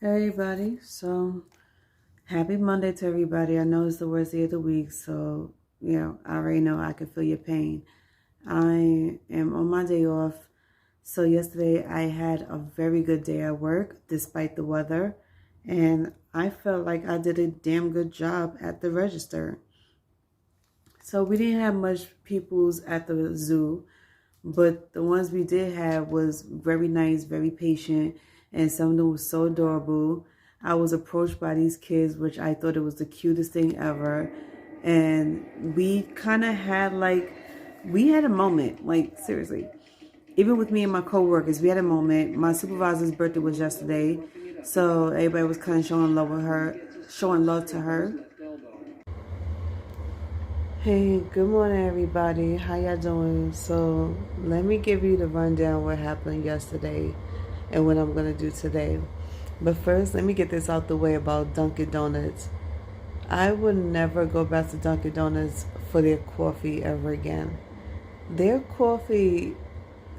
Everybody, so happy Monday to everybody. I know it's the worst day of the week, so I already know I can feel your pain. I am on my day off. So yesterday I had a very good day at work despite the weather, and I felt like I did a damn good job at the register. So we didn't have much peoples at the zoo, but the ones we did have was very nice, very patient, and some of them was so adorable. I was approached by these kids, which I thought it was the cutest thing ever. And we kind of had we had a moment, like seriously. Even with me and my coworkers, we had a moment. My supervisor's birthday was yesterday, so everybody was kind of showing love with her, showing love to her. Hey, good morning, everybody. How y'all doing? So, let me give you the rundown what happened yesterday and what I'm going to do today. But first, let me get this out the way about Dunkin' Donuts. I would never go back to Dunkin' Donuts for their coffee ever again. Their coffee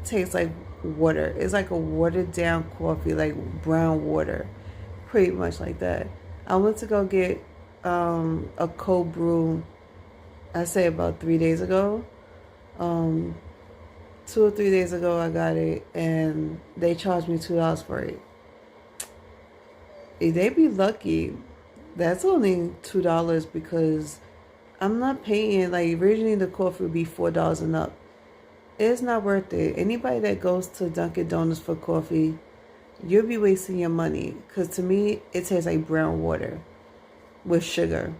tastes like water. It's like a watered down coffee, like brown water. Pretty much like that. I went to go get a cold brew, I say about 3 days ago. 2 or 3 days ago, I got it, and they charged me $2 for it. If they be lucky, that's only $2 because I'm not paying. Like originally, the coffee would be $4 and up. It's not worth it. Anybody that goes to Dunkin' Donuts for coffee, you'll be wasting your money. Cause to me, it tastes like brown water with sugar,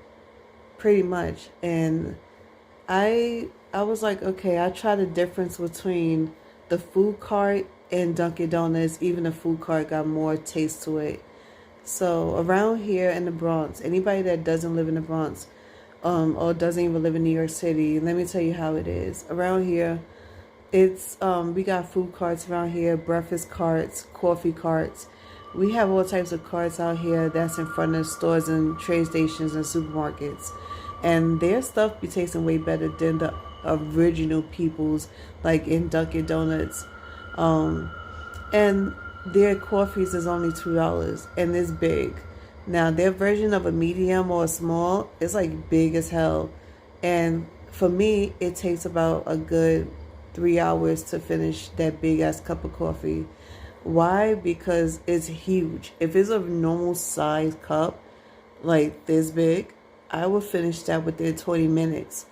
pretty much. And I was like, okay, I tried the difference between the food cart and Dunkin' Donuts. Even the food cart got more taste to it. So around here in the Bronx, anybody that doesn't live in the Bronx, or doesn't even live in New York City, let me tell you how it is. Around here, it's we got food carts around here, breakfast carts, coffee carts. We have all types of carts out here that's in front of stores and train stations and supermarkets. And their stuff be tasting way better than the original people's, like in Dunkin' Donuts. And their coffees is only $2 and it's big. Now their version of a medium or a small is like big as hell. And for me, it takes about a good 3 hours to finish that big ass cup of coffee. Why? Because it's huge. If it's a normal size cup, like this big, I would finish that within 20 minutes.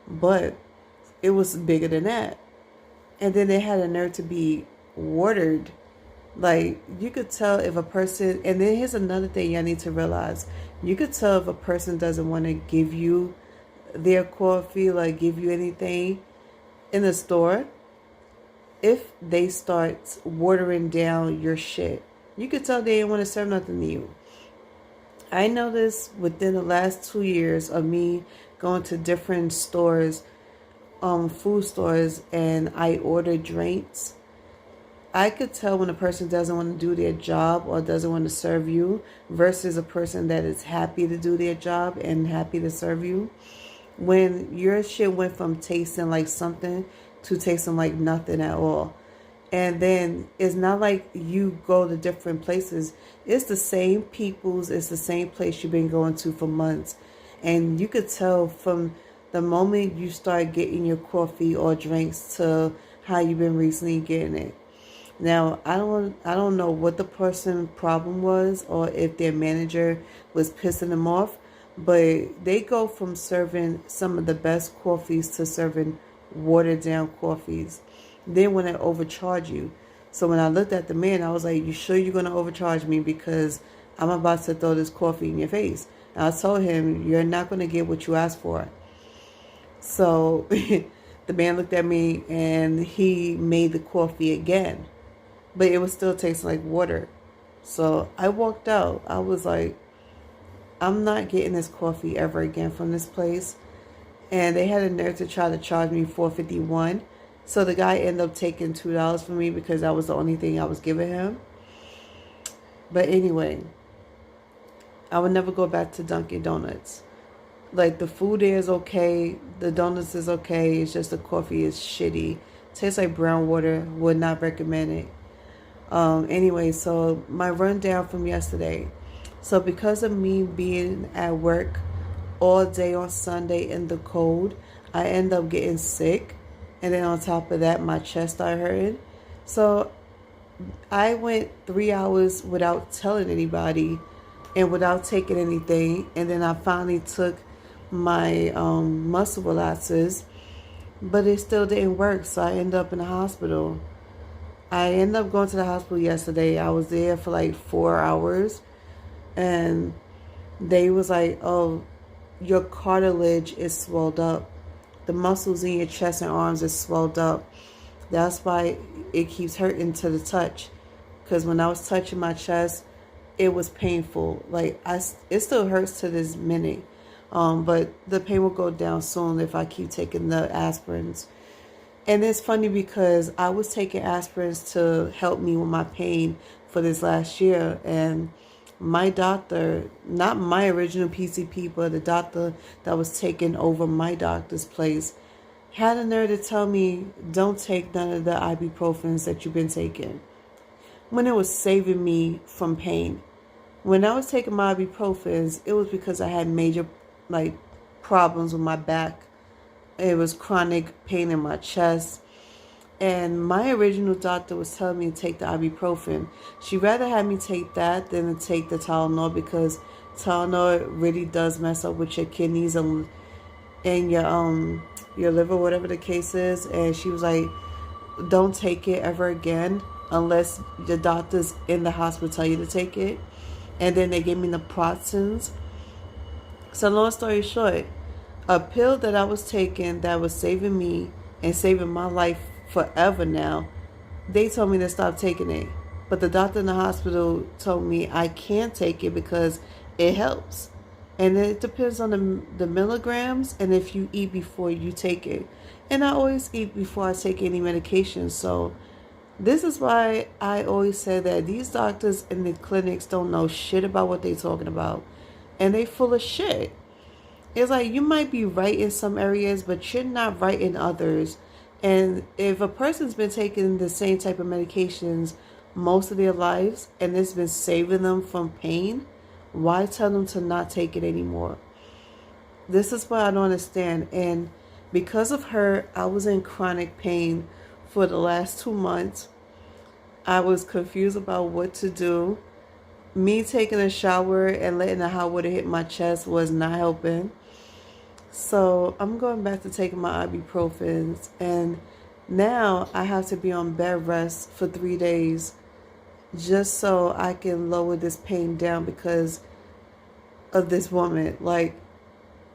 But it was bigger than that. And then they had a nerve to be watered. Like, you could tell if a person, and then here's another thing y'all need to realize. You could tell if a person doesn't want to give you their coffee, like give you anything in the store, if they start watering down your shit. You could tell they didn't want to serve nothing to you. I noticed within the last 2 years of me going to different stores, food stores, and I order drinks, I could tell when a person doesn't want to do their job or doesn't want to serve you versus a person that is happy to do their job and happy to serve you. When your shit went from tasting like something to tasting like nothing at all. And then it's not like you go to different places. It's the same peoples. It's the same place you've been going to for months. And you could tell from the moment you start getting your coffee or drinks to how you've been recently getting it. Now, I don't know what the person problem was or if their manager was pissing them off, but they go from serving some of the best coffees to serving watered down coffees. Then when they overcharge you. So when I looked at the man, I was like, you sure you're going to overcharge me? Because I'm about to throw this coffee in your face. And I told him, you're not going to get what you asked for. So the man looked at me and he made the coffee again. But it was still tasting like water. So I walked out. I was like, I'm not getting this coffee ever again from this place. And they had a nerve to try to charge me $4.51. So the guy ended up taking $2 from me because that was the only thing I was giving him. But anyway, I would never go back to Dunkin' Donuts. Like, the food there is okay. The donuts is okay. It's just the coffee is shitty. Tastes like brown water. Would not recommend it. Anyway, so my rundown from yesterday. So because of me being at work all day on Sunday in the cold, I end up getting sick. And then on top of that, my chest started hurting. So I went 3 hours without telling anybody and without taking anything. And then I finally took my muscle relaxers, but it still didn't work. So I ended up in the hospital. I ended up going to the hospital yesterday. I was there for like 4 hours, and they was like, oh, your cartilage is swelled up. The muscles in your chest and arms is swelled up. That's why it keeps hurting to the touch. Because when I was touching my chest, it was painful. Like, it still hurts to this minute. But the pain will go down soon if I keep taking the aspirins. And it's funny because I was taking aspirins to help me with my pain for this last year. And my doctor, not my original PCP, but the doctor that was taking over my doctor's place, had a nerve to tell me, don't take none of the ibuprofens that you've been taking, when it was saving me from pain. When I was taking my ibuprofens, it was because I had major problems with my back. It was chronic pain in my chest. And my original doctor was telling me to take the ibuprofen. She'd rather have me take that than to take the Tylenol, because Tylenol really does mess up with your kidneys and your liver, whatever the case is. And she was like, don't take it ever again unless the doctors in the hospital tell you to take it. And then they gave me naproxens. So long story short, a pill that I was taking that was saving me and saving my life forever now, they told me to stop taking it. But the doctor in the hospital told me I can't take it because it helps. And it depends on the milligrams and if you eat before you take it. And I always eat before I take any medication. So this is why I always say that these doctors in the clinics don't know shit about what they're talking about. And they full of shit. It's like, you might be right in some areas, but you're not right in others. And if a person's been taking the same type of medications most of their lives and it's been saving them from pain, why tell them to not take it anymore? This is what I don't understand. And because of her, I was in chronic pain for the last 2 months. I was confused about what to do. Me taking a shower and letting the hot water hit my chest was not helping. So I'm going back to taking my ibuprofens, and now I have to be on bed rest for 3 days just so I can lower this pain down because of this woman.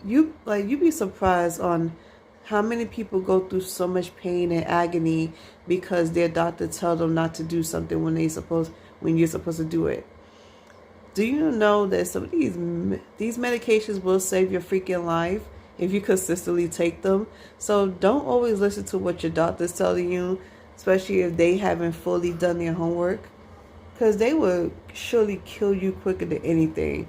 You be surprised on how many people go through so much pain and agony because their doctor tell them not to do something when you're supposed to do it. Do you know that some of these medications will save your freaking life if you consistently take them? So don't always listen to what your doctor's telling you, especially if they haven't fully done their homework, because they will surely kill you quicker than anything.